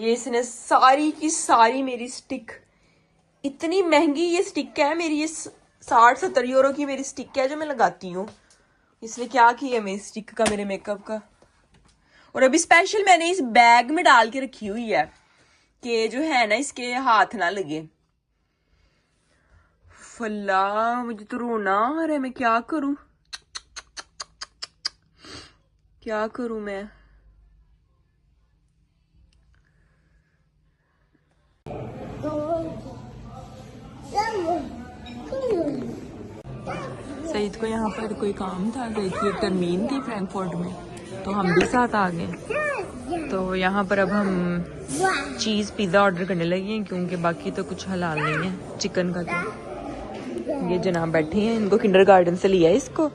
ये इसने सारी की सारी मेरी स्टिक, इतनी महंगी ये स्टिक है मेरी, ये 60-70 यूरो की मेरी स्टिक है जो मैं लगाती हूँ। इसने क्या किया मेरी स्टिक का, मेरे मेकअप का। और अभी स्पेशल मैंने इस बैग में डाल के रखी हुई है कि जो है ना इसके हाथ ना लगे। फल्ला मुझे तो रोना आ रहा है, मैं क्या करूं, क्या करूं मैं। सईद को यहाँ पर कोई काम था, सईद की एक टर्मीन थी फ्रैंकफर्ट में, तो हम भी साथ आ गए। तो यहाँ पर अब हम चीज़ पिज़्ज़ा ऑर्डर करने लगे हैं क्योंकि बाकी तो कुछ हलाल नहीं है चिकन का। तो ये जनाब बैठे हैं, इनको किंडरगार्टन से लिया है इसको।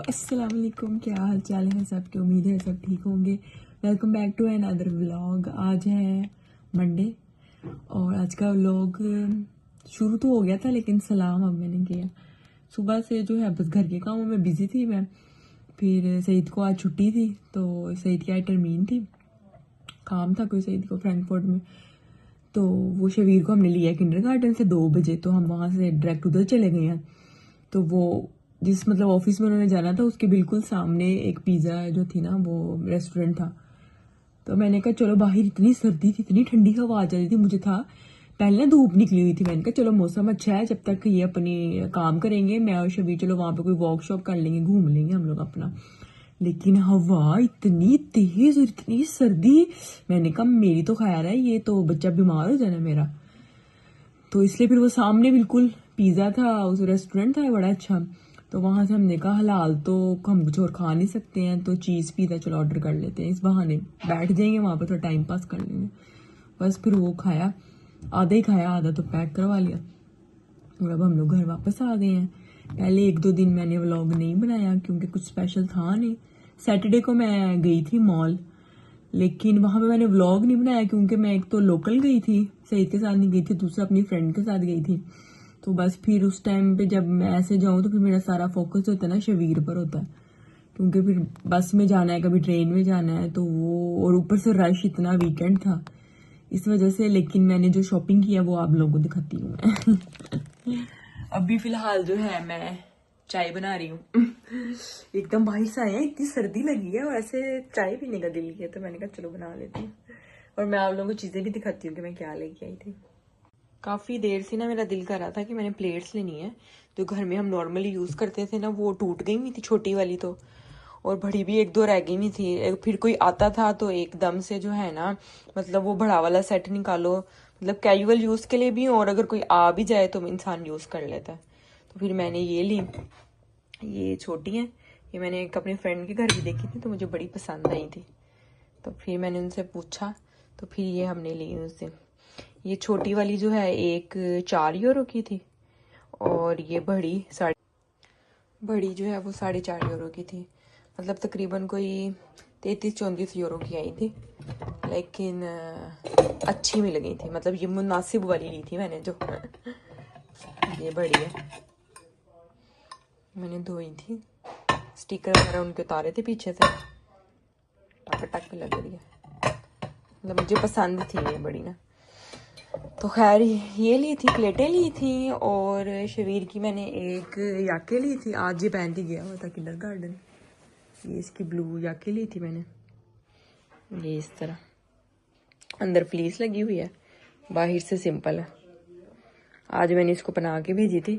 अस्सलाम वालेकुम, क्या हाल चाल है सबके। उम्मीद है सब ठीक होंगे। Welcome back to another vlog. आज है मंडे और आज का व्लॉग शुरू तो हो गया था लेकिन सलाम अब मैंने किया। सुबह से जो है बस घर के कामों में बिजी थी मैं। फिर सईद को आज छुट्टी थी तो सईद की आज टर्मीन थी, काम था कोई सईद को फ्रैंकफर्ट में। तो वो शबीर को हमने लिया किंडरगार्टन से 2 बजे, तो हम वहाँ से डायरेक्ट उधर चले गए हैं। तो वो जिस मतलब ऑफिस में उन्होंने जाना था उसके बिल्कुल सामने एक पिज़्ज़ा जो थी ना वो रेस्टोरेंट था। तो मैंने कहा चलो, बाहर इतनी सर्दी थी, इतनी ठंडी हवा आ जाती थी, मुझे था पहले ना धूप निकली हुई थी। मैंने कहा चलो मौसम अच्छा है, जब तक ये अपनी काम करेंगे मैं और शबीर चलो वहाँ पे कोई वर्कशॉप कर लेंगे, घूम लेंगे हम लोग अपना। लेकिन हवा इतनी तेज और इतनी सर्दी, मैंने कहा मेरी तो खैर है, ये तो बच्चा बीमार हो जाना मेरा। तो इसलिए फिर वो सामने बिल्कुल पिज़्ज़ा था, उस रेस्टोरेंट था बड़ा अच्छा। तो वहाँ से हमने कहा हलाल तो हम कुछ और खा नहीं सकते हैं, तो चीज़ पिज़्ज़ा चलो ऑर्डर कर लेते हैं, इस बहाने बैठ जाएंगे वहाँ पर, थोड़ा टाइम पास कर लेंगे। बस फिर वो खाया, आधा ही खाया, आधा तो पैक करवा लिया। और अब हम लोग घर वापस आ गए हैं। पहले 1-2 दिन मैंने व्लॉग नहीं बनाया क्योंकि कुछ स्पेशल था नहीं। सैटरडे को मैं गई थी मॉल, लेकिन वहाँ पे मैंने व्लॉग नहीं बनाया क्योंकि मैं एक तो लोकल गई थी, सईद के साथ नहीं गई थी, दूसरा अपनी फ्रेंड के साथ गई थी। तो बस फिर उस टाइम पे जब मैं ऐसे जाऊँ तो फिर मेरा सारा फोकस होता है ना शबीर पर होता है, क्योंकि फिर बस में जाना है, कभी ट्रेन में जाना है, तो वो और ऊपर से रश इतना, वीकेंड था इस वजह से। लेकिन मैंने जो शॉपिंग किया वो आप लोगों को दिखाती हूँ मैं। अभी फिलहाल जो है मैं चाय बना रही हूँ। एकदम बाहर से आए हैं, इतनी सर्दी लगी है और ऐसे चाय पीने का दिल किया, तो मैंने कहा चलो बना लेती हूँ। और मैं आप लोगों को चीजें भी दिखाती हूँ कि मैं क्या लेके आई थी। काफी देर से ना मेरा दिल कर रहा था कि मैंने प्लेट्स लेनी है, जो घर में हम नॉर्मली यूज करते थे ना, वो टूट गई हुई थी छोटी वाली तो, और बड़ी भी 1-2 रह गई हुई थी। फिर कोई आता था तो एकदम से जो है ना, मतलब वो बड़ा वाला सेट निकालो, मतलब कैजुअल यूज के लिए भी, और अगर कोई आ भी जाए तो इंसान यूज कर लेता है। तो फिर मैंने ये ली, ये छोटी है, ये मैंने एक अपनी फ्रेंड के घर भी देखी थी तो मुझे बड़ी पसंद आई थी, तो फिर मैंने उनसे पूछा तो फिर ये हमने ली उस दिन। ये छोटी वाली जो है एक 4 यूरो की थी, और ये बड़ी जो है वो 4.5 यूरो की थी। मतलब तकरीबन कोई 33-34 यूरो की आई थी, लेकिन अच्छी मिल गई थी। मतलब ये मुनासिब वाली ली थी मैंने जो। ये बड़ी है, मैंने धोई थी, स्टिकर वगैरह उनके उतारे थे पीछे से, टक लग रही है, मतलब मुझे पसंद थी ये बड़ी ना। तो खैर ये ली थी, प्लेटें ली थी, और शबीर की मैंने एक याके ली थी, आज ये पहन के गया हुआ था किंडरगार्टन। ये इसकी ब्लू याके ली थी मैंने, ये इस तरह। अंदर फ्लीस लगी हुई है, बाहर से सिंपल है। आज मैंने इसको पहना के भेजी थी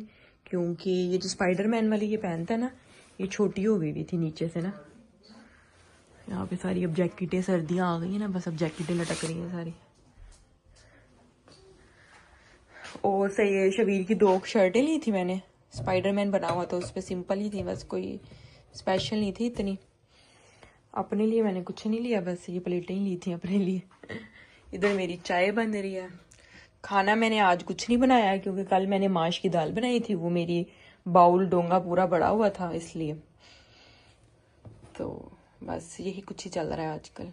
क्योंकि ये जो स्पाइडरमैन वाली ये पहनता है ना, ये छोटी हो गई थी नीचे से ना। यहाँ पे सारी अब जैकेटें, सर्दियाँ आ गई हैं ना, बस अब जैकेटें लटक रही हैं सारी। और सही है, शबीर की 2 शर्टें ली थी मैंने, स्पाइडरमैन बना हुआ था उस पर, सिंपल ही थी बस, कोई स्पेशल नहीं थी इतनी। अपने लिए मैंने कुछ नहीं लिया, बस ये प्लेटें ही ली थी अपने लिए। इधर मेरी चाय बन रही है। खाना मैंने आज कुछ नहीं बनाया क्योंकि कल मैंने माश की दाल बनाई थी, वो मेरी बाउल डोंगा पूरा बड़ा हुआ था इसलिए। तो बस यही कुछ ही चल रहा है आजकल।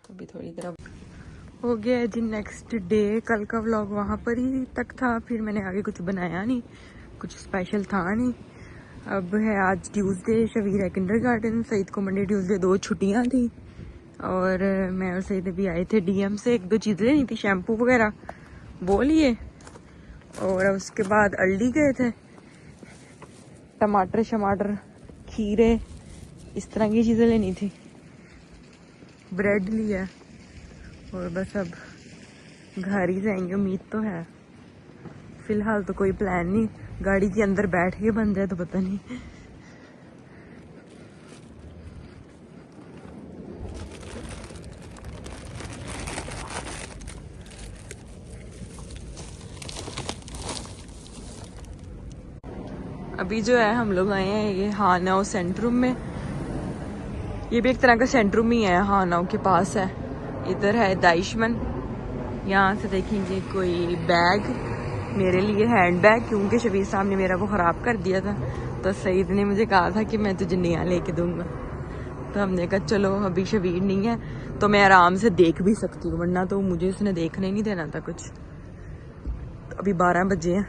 अभी थोड़ी देर हो गया जी नेक्स्ट डे। कल का व्लॉग वहाँ पर ही तक था, फिर मैंने आगे कुछ बनाया नहीं, कुछ स्पेशल था नहीं। अब है आज ट्यूसडे, शबीर है किंडरगार्टन, सईद को मंडे ट्यूसडे 2 छुट्टियाँ थी। और मैं और सईद भी आए थे डीएम से, 1-2 चीज़ें लेनी थी, शैम्पू वगैरह वो लिए। और उसके बाद अल्डी गए थे, टमाटर शमाटर, खीरे, इस तरह की चीज़ें लेनी थी। ब्रेड लिया और बस अब घर ही जाएंगे, उम्मीद तो है। फिलहाल तो कोई प्लान नहीं, गाड़ी के अंदर बैठ के बन जाए तो पता नहीं। अभी जो है हम लोग आए हैं ये हानाओ सेंट्रूम में। ये भी एक तरह का सेंट्रूम ही है, हानाओ के पास है। इधर है दाइशमन, यहाँ से देखेंगे कोई बैग मेरे लिए, हैंड बैग, क्योंकि शबीर साहब ने मेरा वो ख़राब कर दिया था। तो सईद ने मुझे कहा था कि मैं तुझे नया लेके दूंगा। तो हमने कहा चलो, अभी शबीर नहीं है तो मैं आराम से देख भी सकती हूँ, वरना तो मुझे उसने देखने नहीं देना था कुछ। तो अभी 12 बजे हैं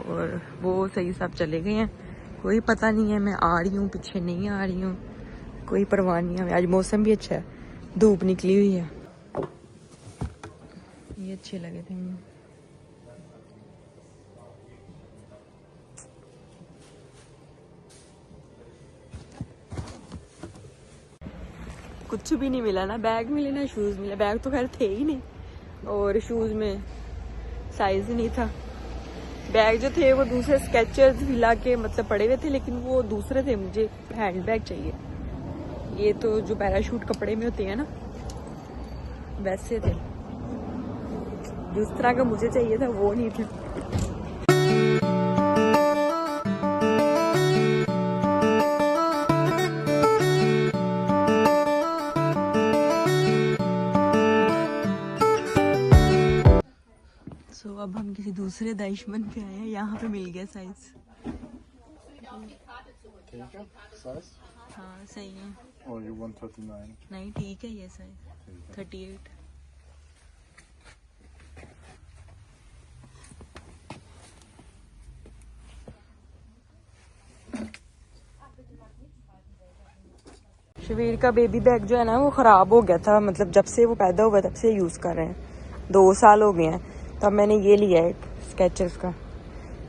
और वो सही साहब चले गए हैं, कोई पता नहीं है मैं आ रही हूँ पीछे नहीं आ रही हूँ, कोई परवाह नहीं है। आज मौसम भी अच्छा है, धूप निकली हुई है। ये अच्छे लगे थे मुझे। कुछ भी नहीं मिला ना, बैग मिले ना शूज़ मिले। बैग तो खैर थे ही नहीं और शूज़ में साइज ही नहीं था। बैग जो थे वो दूसरे स्केचर्स हिला के मतलब पड़े हुए थे, लेकिन वो दूसरे थे, मुझे हैंड बैग चाहिए। ये तो जो पैराशूट कपड़े में होते हैं ना, वैसे थे। जिस तरह का मुझे चाहिए था वो नहीं थे। सो अब हम किसी दूसरे दाइशमन पे आए हैं, यहाँ पे मिल गया साइज। हाँ सही है। और ये 139 नहीं ठीक है ये साइज 38। शबीर का बेबी बैग जो है ना वो ख़राब हो गया था, मतलब जब से वो पैदा हुआ तब से यूज़ कर रहे हैं, 2 साल हो गए हैं। तब मैंने ये लिया है एक स्केचर्स का,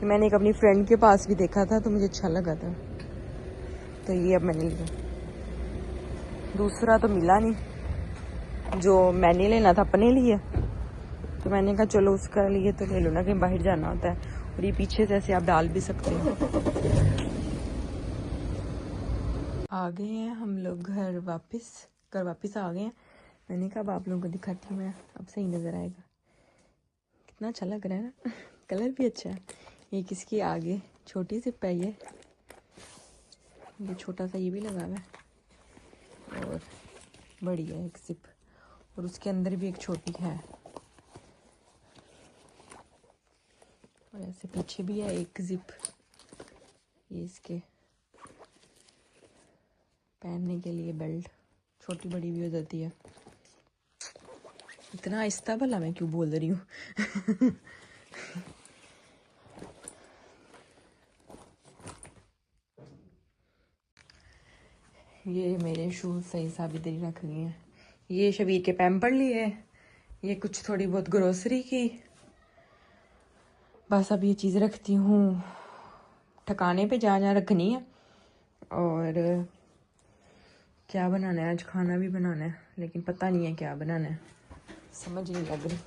मैंने एक अपनी फ्रेंड के पास भी देखा था तो मुझे अच्छा लगा था, तो ये अब मैंने लिया। दूसरा तो मिला नहीं जो मैंने लेना था अपने लिए, तो मैंने कहा चलो उसका लिए तो ले लो ना, कहीं बाहर जाना होता है। और ये पीछे से ऐसे आप डाल भी सकते हो। आ गए हैं हम लोग घर वापस आ गए हैं। मैंने कहा अब आप लोगों को दिखाती हूँ मैं, अब सही नज़र आएगा। कितना अच्छा लग रहा है ना। कलर भी अच्छा है। ये किसकी आगे छोटी सी है, ये छोटा सा ये भी लगा हुआ है और बड़ी है एक जिप, और उसके अंदर भी एक छोटी है, और ऐसे पीछे भी है एक जिप। ये इसके पहनने के लिए बेल्ट छोटी बड़ी भी हो जाती है। इतना आहिस्ता भला मैं क्यों बोल रही हूँ। ये मेरे शूज़ सही साबितरी रख लिए हैं। ये शबीर के पैम्पर लिए, ये कुछ थोड़ी बहुत ग्रोसरी की, बस अब ये चीज़ रखती हूँ ठिकाने पे जहाँ जहाँ रखनी है। और क्या बनाना है आज, खाना भी बनाना है लेकिन पता नहीं है क्या बनाना है, समझ नहीं लग रही।